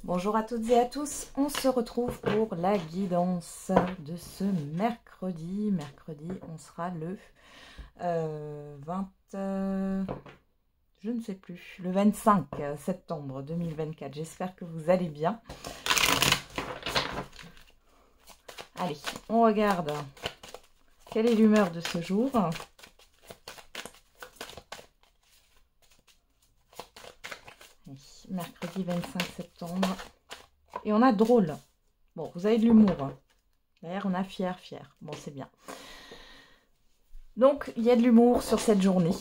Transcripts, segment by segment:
Bonjour à toutes et à tous, on se retrouve pour la guidance de ce mercredi. Mercredi, on sera le 20, je ne sais plus, le 25 septembre 2024. J'espère que vous allez bien. Allez, on regarde quelle est l'humeur de ce jour. Mercredi 25 septembre. Et on a drôle. Bon, vous avez de l'humour. D'ailleurs, on a fier. Bon, c'est bien. Donc, il y a de l'humour sur cette journée.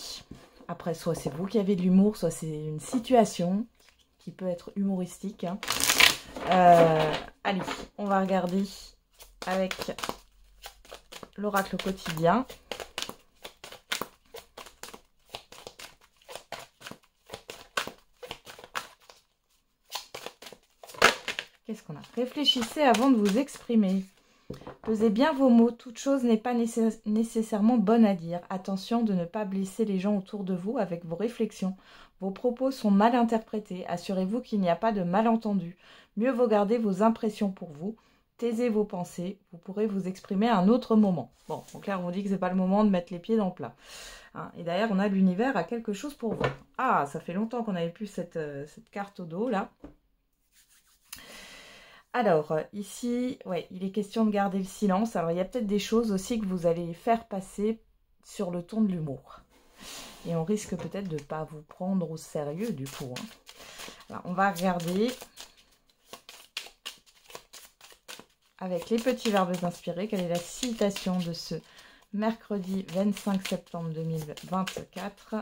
Après, soit c'est vous qui avez de l'humour, soit c'est une situation qui peut être humoristique. Allez, on va regarder avec l'oracle quotidien. Qu'est-ce qu'on a? Réfléchissez avant de vous exprimer. Pesez bien vos mots. Toute chose n'est pas nécessairement bonne à dire. Attention de ne pas blesser les gens autour de vous avec vos réflexions. Vos propos sont mal interprétés. Assurez-vous qu'il n'y a pas de malentendu. Mieux vaut garder vos impressions pour vous. Taisez vos pensées. Vous pourrez vous exprimer à un autre moment. Bon, en clair, on vous dit que ce n'est pas le moment de mettre les pieds dans le plat. Hein, et d'ailleurs, on a l'univers à quelque chose pour vous. Ah, ça fait longtemps qu'on n'avait plus cette carte au dos, là. Alors, ici, ouais, il est question de garder le silence. Alors, il y a peut-être des choses aussi que vous allez faire passer sur le ton de l'humour. Et on risque peut-être de ne pas vous prendre au sérieux, du coup. Hein. Alors, on va regarder avec les petits verbes inspirés. Quelle est la citation de ce mercredi 25 septembre 2024 ?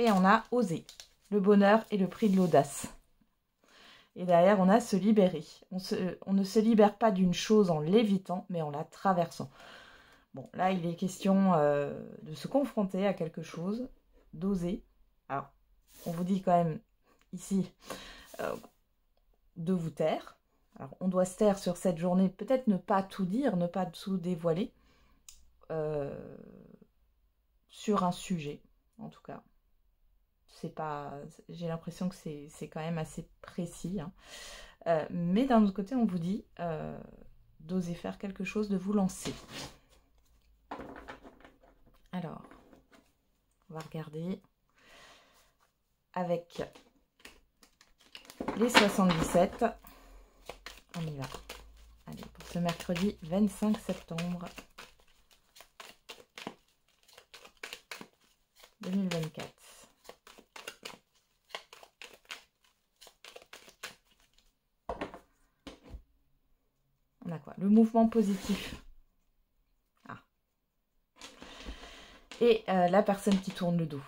Et on a osé. Le bonheur est le prix de l'audace. Et derrière, on a se libérer. On ne se libère pas d'une chose en l'évitant, mais en la traversant. Bon, là, il est question de se confronter à quelque chose, d'oser. Alors, on vous dit quand même ici de vous taire. Alors, on doit se taire sur cette journée, peut-être ne pas tout dire, ne pas tout dévoiler sur un sujet, en tout cas. C'est pas, j'ai l'impression que c'est quand même assez précis. Hein. Mais d'un autre côté, on vous dit d'oser faire quelque chose, de vous lancer. Alors, on va regarder avec les 77. On y va. Allez, pour ce mercredi 25 septembre 2024. On a quoi? Le mouvement positif. Ah. Et la personne qui tourne le dos.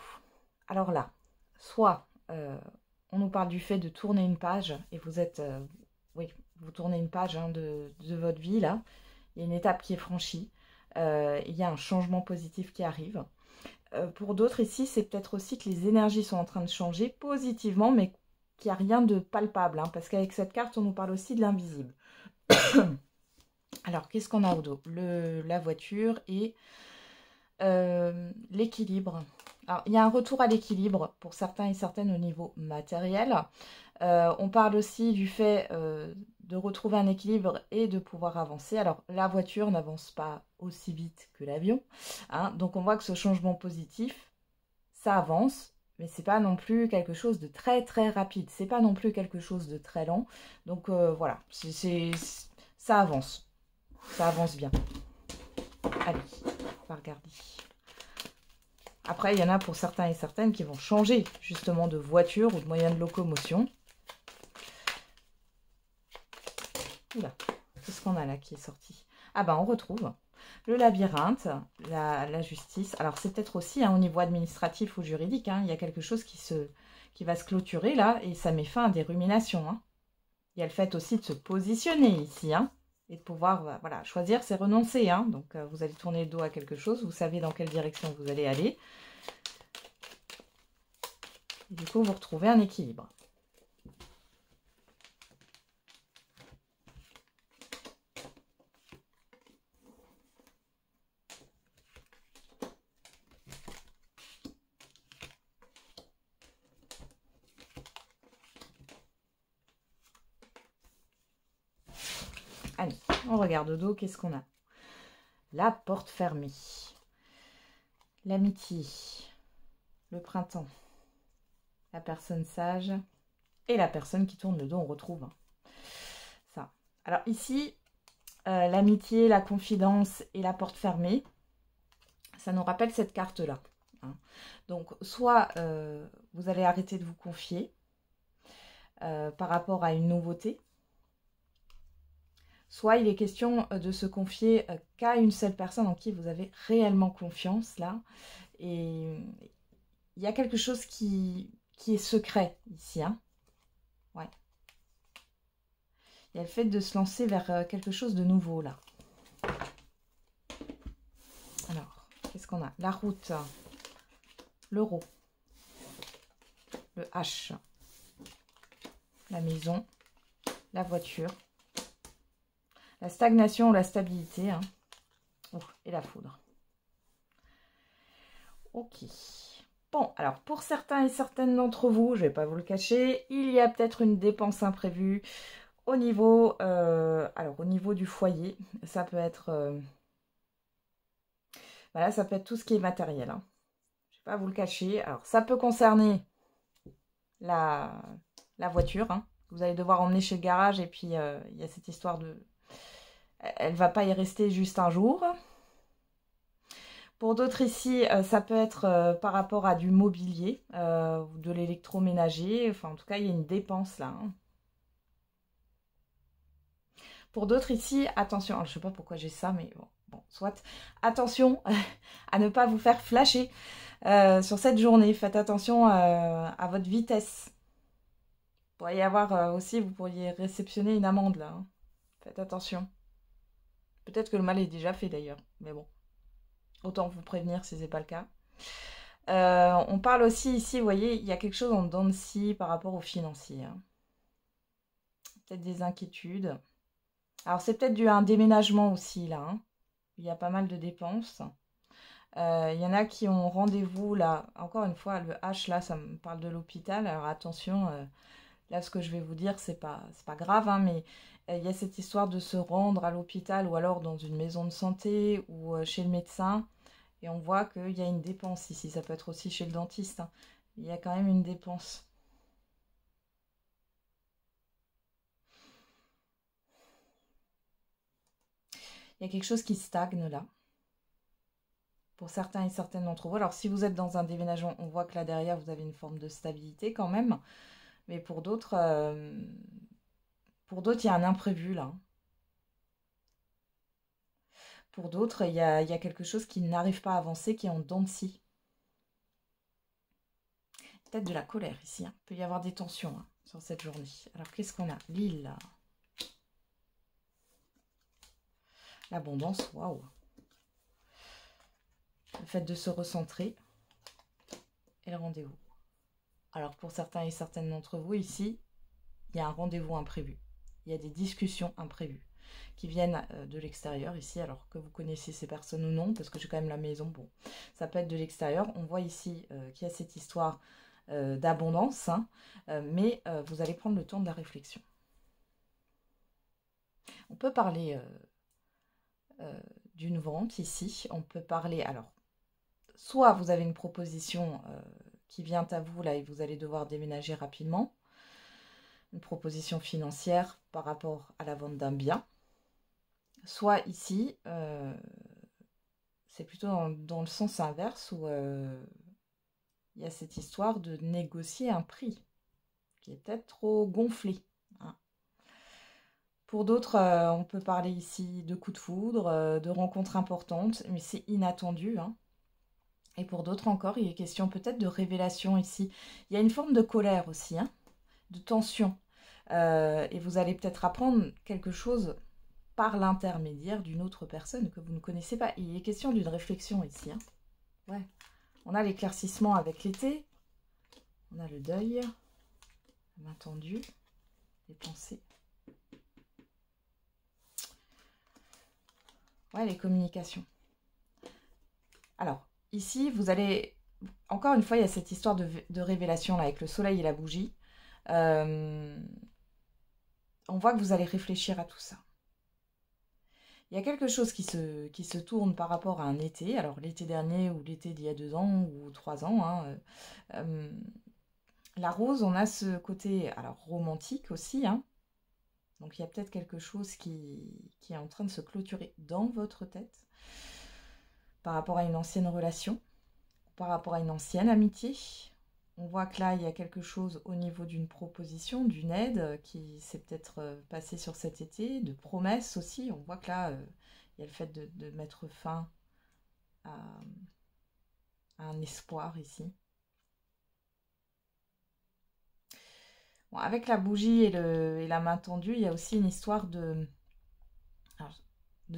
Alors là, soit on nous parle du fait de tourner une page, et vous êtes, oui, vous tournez une page hein, de votre vie, là. Il y a une étape qui est franchie. Il y a un changement positif qui arrive. Pour d'autres ici, c'est peut-être aussi que les énergies sont en train de changer positivement, mais qu'il n'y a rien de palpable. Hein, parce qu'avec cette carte, on nous parle aussi de l'invisible. Alors, qu'est-ce qu'on a au dos? La voiture et l'équilibre. Alors, il y a un retour à l'équilibre pour certains et certaines au niveau matériel. On parle aussi du fait de retrouver un équilibre et de pouvoir avancer. Alors, la voiture n'avance pas aussi vite que l'avion. Hein, donc, on voit que ce changement positif, ça avance. Mais c'est pas non plus quelque chose de très très rapide. C'est pas non plus quelque chose de très lent. Donc, voilà. Ça avance. Ça avance bien. Allez, on va regarder. Après, il y en a pour certains et certaines qui vont changer justement de voiture ou de moyen de locomotion. Oula, qu'est-ce qu'on a là qui est sorti? Ah ben, on retrouve le labyrinthe, la justice. Alors, c'est peut-être aussi hein, au niveau administratif ou juridique. Hein, il y a quelque chose qui va se clôturer là et ça met fin à des ruminations. Hein. Il y a le fait aussi de se positionner ici. Hein, et de pouvoir voilà, choisir, c'est renoncer. Hein. Donc, vous allez tourner le dos à quelque chose. Vous savez dans quelle direction vous allez aller. Et du coup, vous retrouvez un équilibre. On regarde au dos, qu'est-ce qu'on a? La porte fermée. L'amitié. Le printemps. La personne sage. Et la personne qui tourne le dos, on retrouve ça. Alors ici, l'amitié, la confidence et la porte fermée, ça nous rappelle cette carte-là. Donc, soit vous allez arrêter de vous confier par rapport à une nouveauté, soit il est question de se confier qu'à une seule personne en qui vous avez réellement confiance, là. Et il y a quelque chose qui est secret ici, hein. Ouais. Il y a le fait de se lancer vers quelque chose de nouveau, là. Alors, qu'est-ce qu'on a? La route, l'euro, le H, la maison, la voiture, la stagnation ou la stabilité, hein. Et la foudre. Ok. Bon, alors pour certains et certaines d'entre vous, je ne vais pas vous le cacher, il y a peut-être une dépense imprévue au niveau, au niveau du foyer. Ça peut être, voilà, ça peut être tout ce qui est matériel, hein. Je ne vais pas vous le cacher. Alors ça peut concerner la voiture, hein. Vous allez devoir emmener chez le garage et puis il y a cette histoire de... Elle ne va pas y rester juste un jour. Pour d'autres ici, ça peut être par rapport à du mobilier, ou de l'électroménager. Enfin, en tout cas, il y a une dépense là, hein. Pour d'autres ici, attention, alors, je ne sais pas pourquoi j'ai ça, mais bon, soit. Attention à ne pas vous faire flasher sur cette journée. Faites attention à votre vitesse. Il pourrait y avoir aussi, vous pourriez réceptionner une amende là, hein. Faites attention. Peut-être que le mal est déjà fait d'ailleurs, mais bon. Autant vous prévenir si ce n'est pas le cas. On parle aussi ici, vous voyez, il y a quelque chose en dents de scie par rapport aux financiers, hein. Peut-être des inquiétudes. Alors c'est peut-être dû à un déménagement aussi là, hein. Il y a pas mal de dépenses. Il y en a qui ont rendez-vous là. Encore une fois, le H là, ça me parle de l'hôpital. Alors attention, là ce que je vais vous dire, c'est pas grave, hein, mais il y a cette histoire de se rendre à l'hôpital ou alors dans une maison de santé ou chez le médecin. Et on voit qu'il y a une dépense ici. Ça peut être aussi chez le dentiste, hein. Il y a quand même une dépense. Il y a quelque chose qui stagne là. Pour certains et certaines d'entre vous. Alors si vous êtes dans un déménagement, on voit que là derrière, vous avez une forme de stabilité quand même. Mais pour d'autres, il y a un imprévu là. Pour d'autres, il y a quelque chose qui n'arrive pas à avancer, qui est en dents de scie. Peut-être de la colère ici, hein. Il peut y avoir des tensions, hein, sur cette journée. Alors, qu'est-ce qu'on a? L'île. L'abondance, waouh. Le fait de se recentrer. Et le rendez-vous. Alors, pour certains et certaines d'entre vous, ici, il y a un rendez-vous imprévu. Il y a des discussions imprévues qui viennent de l'extérieur ici, alors que vous connaissez ces personnes ou non, parce que j'ai quand même la maison, bon, ça peut être de l'extérieur. On voit ici qu'il y a cette histoire d'abondance, hein, mais vous allez prendre le temps de la réflexion. On peut parler d'une vente ici, on peut parler, alors, soit vous avez une proposition qui vient à vous là et vous allez devoir déménager rapidement, une proposition financière par rapport à la vente d'un bien, soit ici, c'est plutôt dans le sens inverse où il y a cette histoire de négocier un prix qui est peut-être trop gonflé, hein. Pour d'autres, on peut parler ici de coups de foudre, de rencontres importantes, mais c'est inattendu, hein. Et pour d'autres encore, il est question peut-être de révélation ici. Il y a une forme de colère aussi, hein, de tension. Et vous allez peut-être apprendre quelque chose par l'intermédiaire d'une autre personne que vous ne connaissez pas. Il est question d'une réflexion ici, hein. Ouais. On a l'éclaircissement avec l'été. On a le deuil. La main tendue. Les pensées. Ouais, les communications. Alors, ici, vous allez... Encore une fois, il y a cette histoire de révélation là, avec le soleil et la bougie. On voit que vous allez réfléchir à tout ça. Il y a quelque chose qui se tourne par rapport à un été. Alors l'été dernier ou l'été d'il y a 2 ans ou 3 ans. Hein, la rose, on a ce côté alors romantique aussi. Hein, donc il y a peut-être quelque chose qui est en train de se clôturer dans votre tête par rapport à une ancienne relation, par rapport à une ancienne amitié. On voit que là, il y a quelque chose au niveau d'une proposition, d'une aide qui s'est peut-être passée sur cet été, de promesses aussi. On voit que là, il y a le fait de mettre fin à un espoir ici. Bon, avec la bougie et la main tendue, il y a aussi une histoire de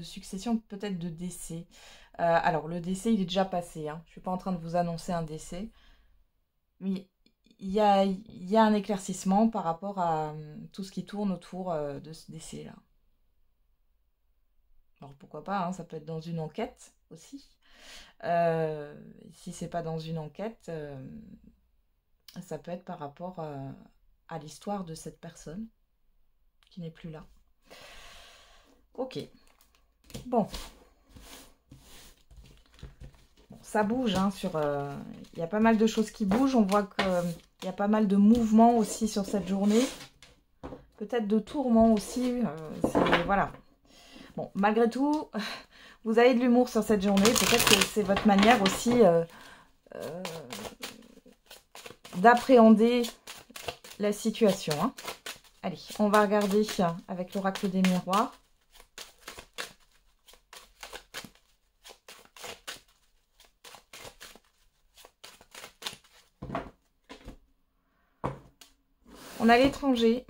succession, peut-être de décès. Alors, le décès, il est déjà passé. Hein. Je ne suis pas en train de vous annoncer un décès. Mais il y a un éclaircissement par rapport à tout ce qui tourne autour de ce décès-là. Alors, pourquoi pas, hein, ça peut être dans une enquête aussi. Si c'est pas dans une enquête, ça peut être par rapport à l'histoire de cette personne qui n'est plus là. Ok. Bon. Ça bouge, hein, il y a pas mal de choses qui bougent. On voit qu'il y a pas mal de mouvements aussi sur cette journée. Peut-être de tourments aussi. Voilà. Bon, malgré tout, vous avez de l'humour sur cette journée. Peut-être que c'est votre manière aussi d'appréhender la situation. Hein. Allez, on va regarder avec l'oracle des miroirs. On a l'étranger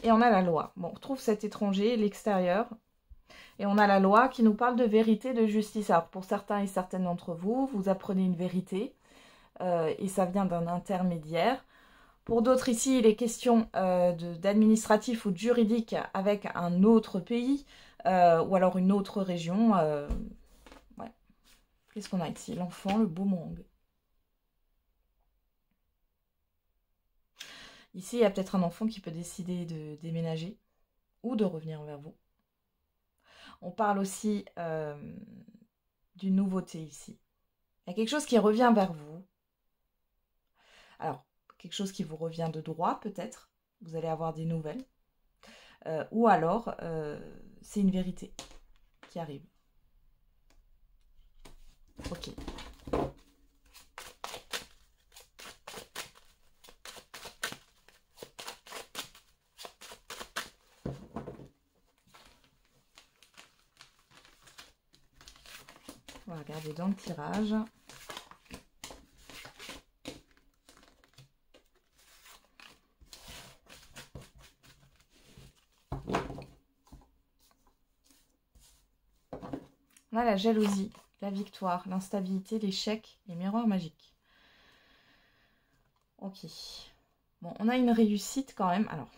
et on a la loi. Bon, on retrouve cet étranger, l'extérieur. Et on a la loi qui nous parle de vérité, de justice. Alors, pour certains et certaines d'entre vous, vous apprenez une vérité et ça vient d'un intermédiaire. Pour d'autres ici, il est question d'administratif ou de juridique avec un autre pays ou alors une autre région. Ouais. Qu'est-ce qu'on a ici? L'enfant, le boomerang. Ici, il y a peut-être un enfant qui peut décider de déménager ou de revenir vers vous. On parle aussi d'une nouveauté ici. Il y a quelque chose qui revient vers vous. Alors, quelque chose qui vous revient de droit peut-être. Vous allez avoir des nouvelles. Ou alors, c'est une vérité qui arrive. Ok. On va regarder dans le tirage. On a la jalousie, la victoire, l'instabilité, l'échec, les miroirs magiques. Ok. Bon, on a une réussite quand même. Alors,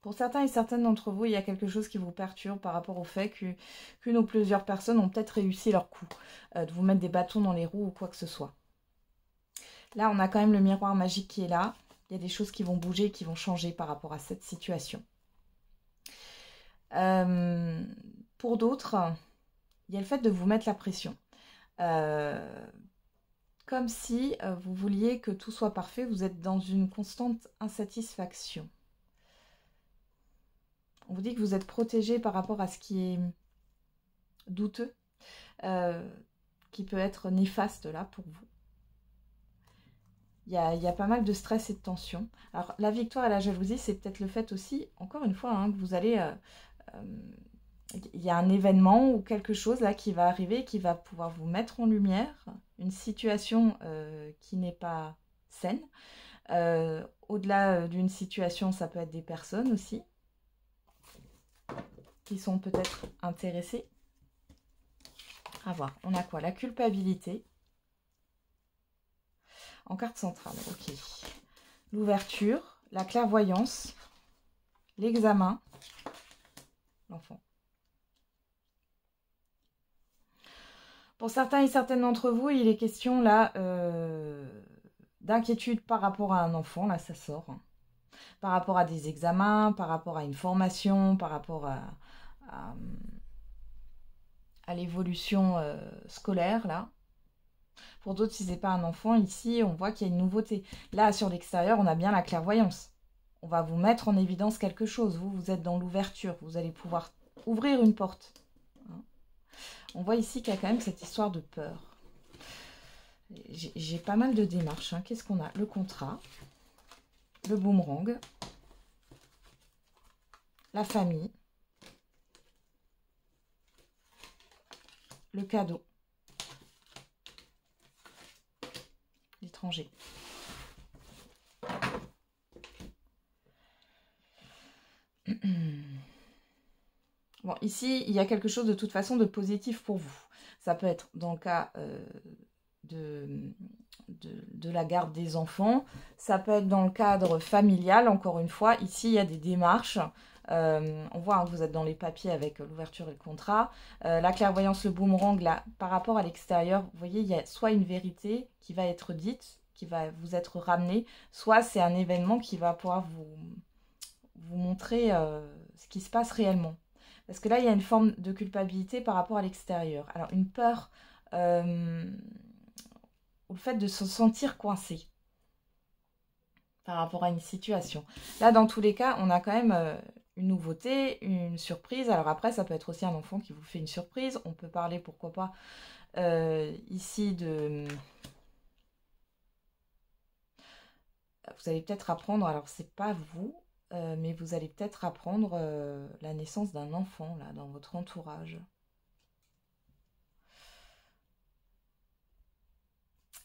pour certains et certaines d'entre vous, il y a quelque chose qui vous perturbe par rapport au fait qu'une ou plusieurs personnes ont peut-être réussi leur coup, de vous mettre des bâtons dans les roues ou quoi que ce soit. Là, on a quand même le miroir magique qui est là. Il y a des choses qui vont bouger, qui vont changer par rapport à cette situation. Pour d'autres, il y a le fait de vous mettre la pression. Comme si vous vouliez que tout soit parfait, vous êtes dans une constante insatisfaction. On vous dit que vous êtes protégé par rapport à ce qui est douteux, qui peut être néfaste là pour vous. Il y a pas mal de stress et de tension. Alors la victoire et la jalousie, c'est peut-être le fait aussi, encore une fois, hein, que vous allez... il y a un événement ou quelque chose là qui va arriver, qui va pouvoir vous mettre en lumière, une situation qui n'est pas saine. Au-delà d'une situation, ça peut être des personnes aussi qui sont peut-être intéressées. À voir, on a quoi? La culpabilité. En carte centrale, ok. L'ouverture, la clairvoyance, l'examen, l'enfant. Pour certains et certaines d'entre vous, il est question là d'inquiétude par rapport à un enfant, là ça sort. Hein. Par rapport à des examens, par rapport à une formation, par rapport à l'évolution scolaire, là. Pour d'autres, si ce n'est pas un enfant, ici, on voit qu'il y a une nouveauté. Là, sur l'extérieur, on a bien la clairvoyance. On va vous mettre en évidence quelque chose. Vous, vous êtes dans l'ouverture. Vous allez pouvoir ouvrir une porte. On voit ici qu'il y a quand même cette histoire de peur. J'ai pas mal de démarches. Hein. Qu'est-ce qu'on a? Le contrat, le boomerang, la famille, le cadeau, l'étranger. Bon, ici, il y a quelque chose de toute façon de positif pour vous. Ça peut être dans le cas de la garde des enfants. Ça peut être dans le cadre familial, encore une fois. Ici, il y a des démarches. On voit que vous êtes dans les papiers avec l'ouverture et le contrat. La clairvoyance, le boomerang, là, par rapport à l'extérieur, vous voyez, il y a soit une vérité qui va être dite, qui va vous être ramenée, soit c'est un événement qui va pouvoir vous montrer ce qui se passe réellement. Parce que là, il y a une forme de culpabilité par rapport à l'extérieur. Alors, une peur, ou le fait de se sentir coincé par rapport à une situation. Là, dans tous les cas, on a quand même une nouveauté, une surprise. Alors après, ça peut être aussi un enfant qui vous fait une surprise. On peut parler, pourquoi pas, ici de... Vous allez peut-être apprendre, alors c'est pas vous, mais vous allez peut-être apprendre la naissance d'un enfant, là, dans votre entourage.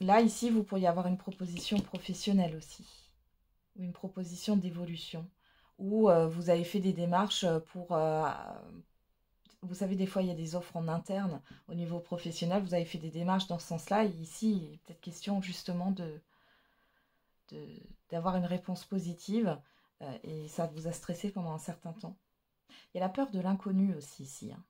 Là, ici, vous pourriez avoir une proposition professionnelle aussi, ou une proposition d'évolution, ou vous avez fait des démarches pour... vous savez, des fois, il y a des offres en interne au niveau professionnel, vous avez fait des démarches dans ce sens-là, et ici, il est peut-être question justement d'avoir une réponse positive, et ça vous a stressé pendant un certain temps. Il y a la peur de l'inconnu aussi ici. Hein.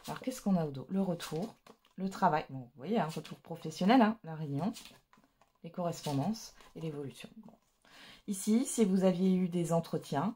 Alors, qu'est-ce qu'on a au dos? Le retour, le travail. Bon, vous voyez, un retour professionnel, hein, la réunion, les correspondances et l'évolution. Bon. Ici, si vous aviez eu des entretiens,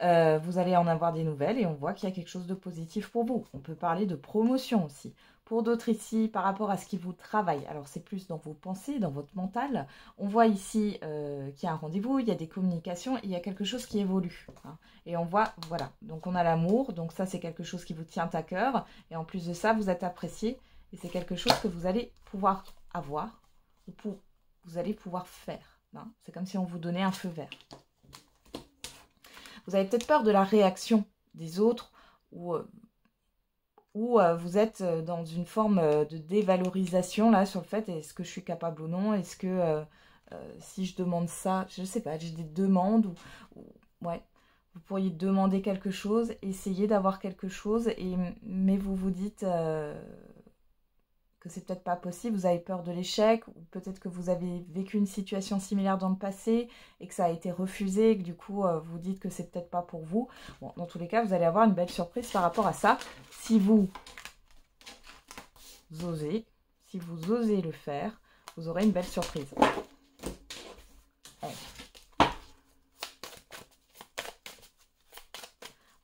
vous allez en avoir des nouvelles et on voit qu'il y a quelque chose de positif pour vous. On peut parler de promotion aussi. Pour d'autres ici, par rapport à ce qui vous travaille, alors c'est plus dans vos pensées, dans votre mental. On voit ici qu'il y a un rendez-vous, il y a des communications, il y a quelque chose qui évolue. Hein. Et on voit, voilà, donc on a l'amour, donc ça c'est quelque chose qui vous tient à cœur. Et en plus de ça, vous êtes apprécié et c'est quelque chose que vous allez pouvoir avoir ou vous allez pouvoir faire. Hein. C'est comme si on vous donnait un feu vert. Vous avez peut-être peur de la réaction des autres ou vous êtes dans une forme de dévalorisation là sur le fait est-ce que je suis capable ou non, est-ce que si je demande ça, je ne sais pas, j'ai des demandes ouais, vous pourriez demander quelque chose, essayer d'avoir quelque chose, mais vous vous dites que c'est peut-être pas possible, vous avez peur de l'échec, ou peut-être que vous avez vécu une situation similaire dans le passé et que ça a été refusé, et que du coup vous dites que c'est peut-être pas pour vous. Bon, dans tous les cas, vous allez avoir une belle surprise par rapport à ça. Si vous osez, le faire, vous aurez une belle surprise. Allez.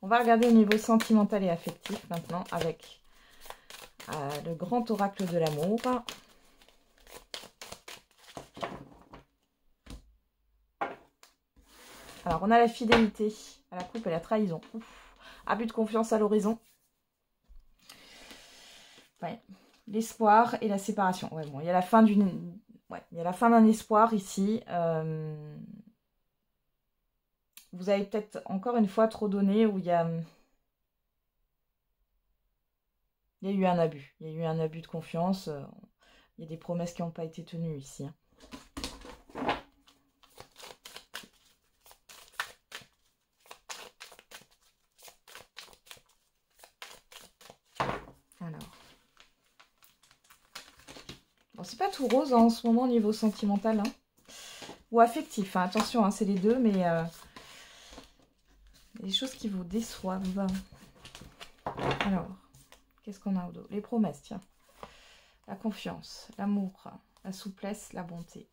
On va regarder au niveau sentimental et affectif maintenant avec le grand oracle de l'amour. Alors, on a la fidélité à la coupe et la trahison. Ouf. Abus de confiance à l'horizon. Ouais. L'espoir et la séparation. Ouais, bon, il y a la fin d'une... Ouais, il y a la fin d'un espoir ici. Vous avez peut-être encore une fois trop donné où il y a eu un abus. Il y a eu un abus de confiance. Il y a des promesses qui n'ont pas été tenues ici. Hein. Alors. Bon, c'est pas tout rose hein, en ce moment au niveau sentimental. Hein. Ou affectif. Hein. Attention, hein, c'est les deux, mais... des choses qui vous déçoivent. Alors, qu'est-ce qu'on a au dos? Les promesses, tiens. La confiance, l'amour, la souplesse, la bonté.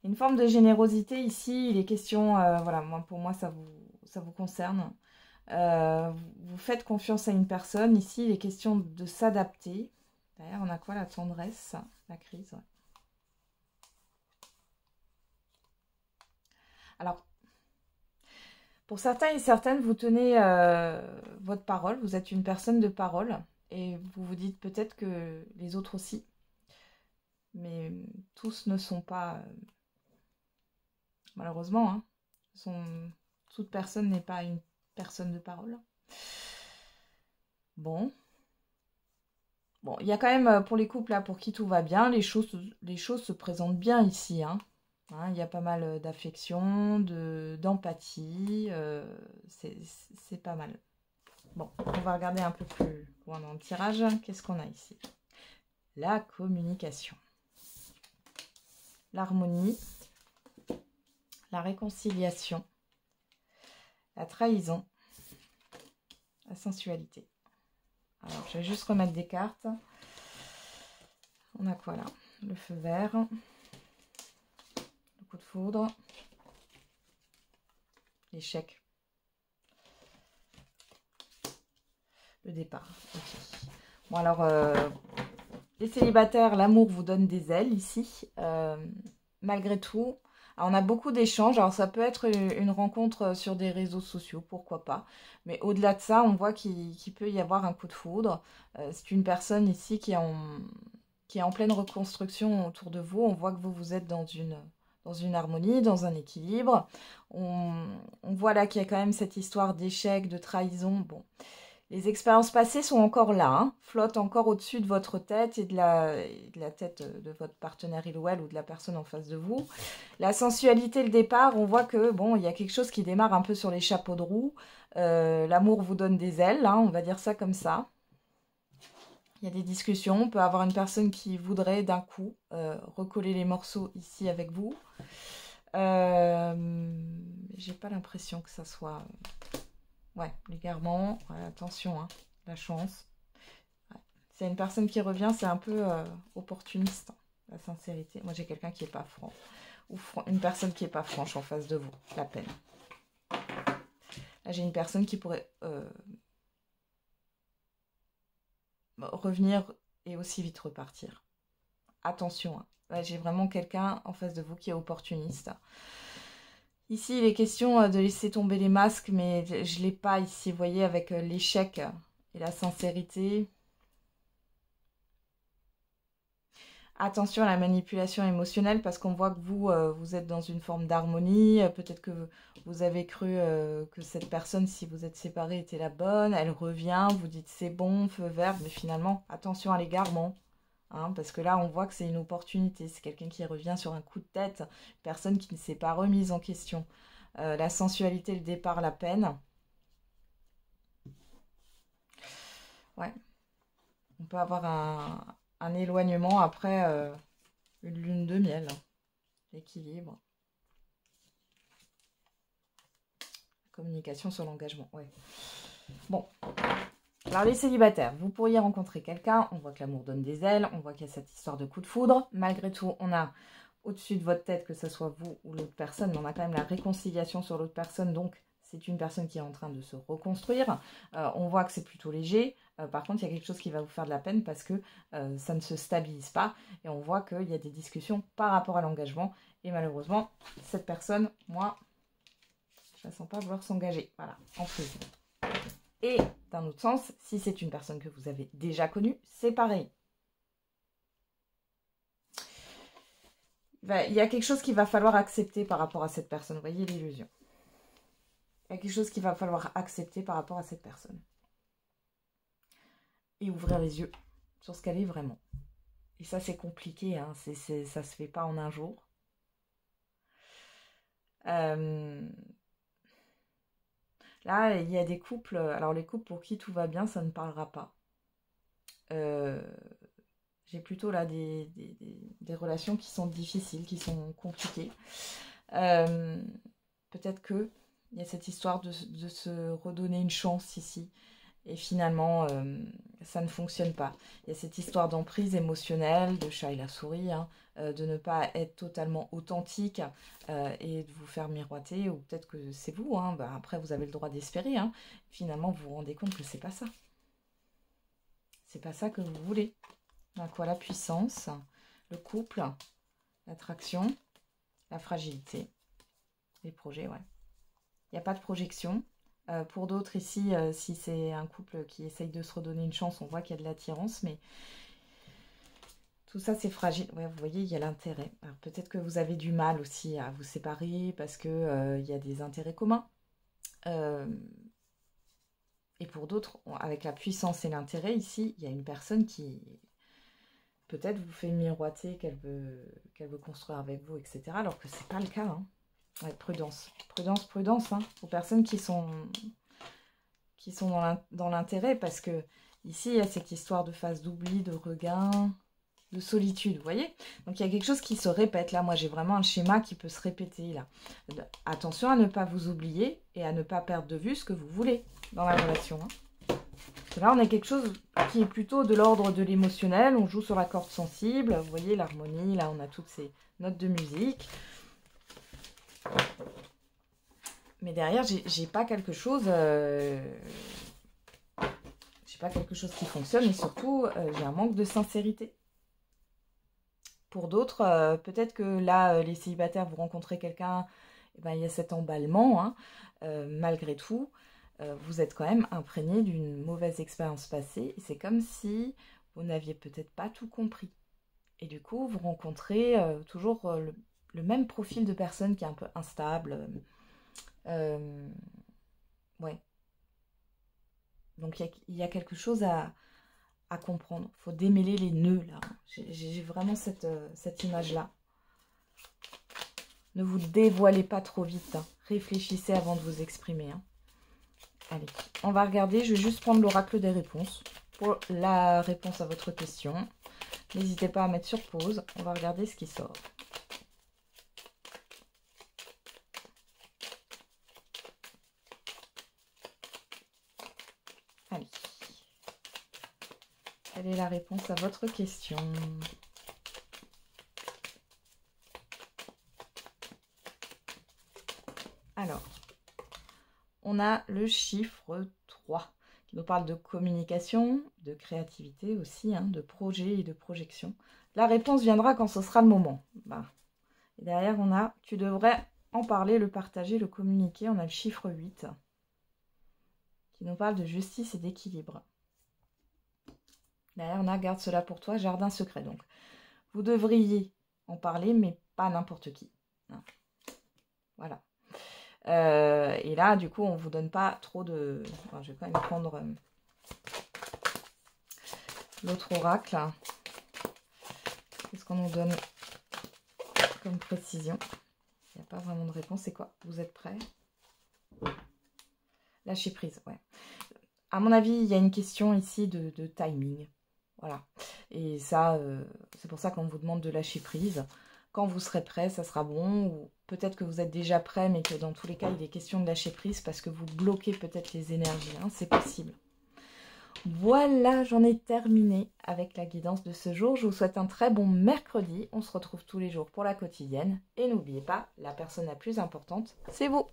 Une forme de générosité ici, il est question, voilà, pour moi ça vous concerne. Vous faites confiance à une personne, ici il est question de s'adapter. D'ailleurs, on a quoi? La tendresse, la crise. Ouais. Alors, pour certains et certaines, vous tenez votre parole, vous êtes une personne de parole, et vous vous dites peut-être que les autres aussi, mais tous ne sont pas, malheureusement, hein, toute personne n'est pas une personne de parole. Bon, il y a quand même, pour les couples, là, pour qui tout va bien, les choses se présentent bien ici, hein. Hein, il y a pas mal d'affection, d'empathie, c'est pas mal. Bon, on va regarder un peu plus loin dans le tirage. Qu'est-ce qu'on a ici? La communication, l'harmonie, la réconciliation, la trahison, la sensualité. Alors, je vais juste remettre des cartes. On a quoi là? Le feu vert, le coup de foudre, l'échec, le départ. Okay. Bon alors, les célibataires, l'amour vous donne des ailes ici. Malgré tout, alors, on a beaucoup d'échanges. Alors ça peut être une rencontre sur des réseaux sociaux, pourquoi pas. Mais au-delà de ça, on voit qu'il peut y avoir un coup de foudre. C'est une personne ici qui est en pleine reconstruction autour de vous. On voit que vous êtes dans une harmonie, dans un équilibre. On voit là qu'il y a quand même cette histoire d'échec, de trahison. Bon. Les expériences passées sont encore là, hein, flottent encore au-dessus de votre tête et de la tête de votre partenaire il ou elle ou de la personne en face de vous. La sensualité, le départ, on voit que bon, il y a quelque chose qui démarre un peu sur les chapeaux de roue. L'amour vous donne des ailes, hein, on va dire ça comme ça. Il y a des discussions, on peut avoir une personne qui voudrait d'un coup recoller les morceaux ici avec vous. J'ai pas l'impression que ça soit... Ouais, l'égarement, ouais, attention, hein, la chance. Ouais. C'est une personne qui revient, c'est un peu opportuniste, hein, la sincérité. Moi, j'ai quelqu'un qui n'est pas franc. Ou une personne qui n'est pas franche en face de vous, la peine. Là, j'ai une personne qui pourrait revenir et aussi vite repartir. Attention, hein. Ouais, j'ai vraiment quelqu'un en face de vous qui est opportuniste. Ici, il est question de laisser tomber les masques, mais je ne l'ai pas ici, vous voyez, avec l'échec et la sincérité. Attention à la manipulation émotionnelle, parce qu'on voit que vous êtes dans une forme d'harmonie. Peut-être que vous avez cru que cette personne, si vous êtes séparés, était la bonne. Elle revient, vous dites c'est bon, feu vert, mais finalement, attention à l'égarement. Hein, parce que là, on voit que c'est une opportunité. C'est quelqu'un qui revient sur un coup de tête. Une personne qui ne s'est pas remise en question. La sensualité, le départ, la peine. Ouais. On peut avoir un éloignement après une lune de miel. L'équilibre. Communication sur l'engagement. Ouais. Bon. Alors les célibataires, vous pourriez rencontrer quelqu'un, on voit que l'amour donne des ailes, on voit qu'il y a cette histoire de coup de foudre. Malgré tout, on a au-dessus de votre tête, que ce soit vous ou l'autre personne, mais on a quand même la réconciliation sur l'autre personne, donc c'est une personne qui est en train de se reconstruire. On voit que c'est plutôt léger. Par contre, il y a quelque chose qui va vous faire de la peine parce que ça ne se stabilise pas. Et on voit qu'il y a des discussions par rapport à l'engagement. Et malheureusement, cette personne, moi, je ne la sens pas vouloir s'engager. Voilà, en prise. Et d'un autre sens, si c'est une personne que vous avez déjà connue, c'est pareil. Il y a quelque chose qu'il va falloir accepter par rapport à cette personne. Vous voyez l'illusion. Il y a quelque chose qu'il va falloir accepter par rapport à cette personne. Et ouvrir les yeux sur ce qu'elle est vraiment. Et ça, c'est compliqué. Hein. Ça ne se fait pas en un jour. Là, il y a des couples, alors les couples pour qui tout va bien, ça ne parlera pas. J'ai plutôt là des relations qui sont difficiles, qui sont compliquées. Peut-être qu'il y a cette histoire de se redonner une chance ici. et finalement ça ne fonctionne pas. Il y a cette histoire d'emprise émotionnelle, de chat et la souris, hein, de ne pas être totalement authentique et de vous faire miroiter, ou peut-être que c'est vous, hein, bah, après vous avez le droit d'espérer, hein. Finalement vous vous rendez compte que c'est pas ça. C'est pas ça que vous voulez. Donc voilà, la puissance, le couple, l'attraction, la fragilité, les projets, ouais. Il n'y a pas de projection. Pour d'autres ici, si c'est un couple qui essaye de se redonner une chance, on voit qu'il y a de l'attirance, mais tout ça c'est fragile. Ouais, vous voyez, il y a l'intérêt. Alors peut-être que vous avez du mal aussi à vous séparer parce que il y a des intérêts communs. Et pour d'autres, avec la puissance et l'intérêt, ici, il y a une personne qui peut-être vous fait miroiter qu'elle veut construire avec vous, etc. Alors que c'est pas le cas, hein. Ouais, prudence, prudence, prudence, hein, aux personnes qui sont dans l'intérêt, parce que ici, il y a cette histoire de phase d'oubli, de regain, de solitude, vous voyez. Donc, il y a quelque chose qui se répète. Là, moi, j'ai vraiment un schéma qui peut se répéter, là. Attention à ne pas vous oublier et à ne pas perdre de vue ce que vous voulez dans la relation, hein. Là, on a quelque chose qui est plutôt de l'ordre de l'émotionnel. On joue sur la corde sensible. Vous voyez, l'harmonie, là, on a toutes ces notes de musique. Mais derrière, j'ai pas quelque chose... j'ai pas quelque chose qui fonctionne. Et surtout, j'ai un manque de sincérité. Pour d'autres, peut-être que là, les célibataires, vous rencontrez quelqu'un, eh ben, il y a cet emballement, hein, malgré tout. Vous êtes quand même imprégné d'une mauvaise expérience passée. Et c'est comme si vous n'aviez peut-être pas tout compris. Et du coup, vous rencontrez toujours le même profil de personne qui est un peu instable. Ouais. Donc, il y a quelque chose à comprendre. Il faut démêler les nœuds, là. J'ai vraiment cette image-là. Ne vous dévoilez pas trop vite, hein. Réfléchissez avant de vous exprimer, hein. Allez, on va regarder. Je vais juste prendre l'oracle des réponses pour la réponse à votre question. N'hésitez pas à mettre sur pause. On va regarder ce qui sort. Allez. Quelle est la réponse à votre question? Alors, on a le chiffre 3 qui nous parle de communication, de créativité aussi, hein, de projet et de projection. La réponse viendra quand ce sera le moment. Bah. Et derrière, on a « tu devrais en parler, le partager, le communiquer ». On a le chiffre 8 qui nous parle de justice et d'équilibre. Derrière, on a « garde cela pour toi, jardin secret ». Donc, vous devriez en parler, mais pas n'importe qui. Voilà. Et là, du coup, on ne vous donne pas trop de... Enfin, je vais quand même prendre l'autre oracle. Qu'est-ce qu'on nous donne comme précision? Il n'y a pas vraiment de réponse. C'est quoi? Vous êtes prêts? Lâcher prise, ouais. À mon avis, il y a une question ici de timing. Voilà. Et ça, c'est pour ça qu'on vous demande de lâcher prise. Quand vous serez prêt, ça sera bon. Ou peut-être que vous êtes déjà prêt, mais que dans tous les cas, il est question de lâcher prise parce que vous bloquez peut-être les énergies, hein, c'est possible. Voilà, j'en ai terminé avec la guidance de ce jour. Je vous souhaite un très bon mercredi. On se retrouve tous les jours pour la quotidienne. Et n'oubliez pas, la personne la plus importante, c'est vous.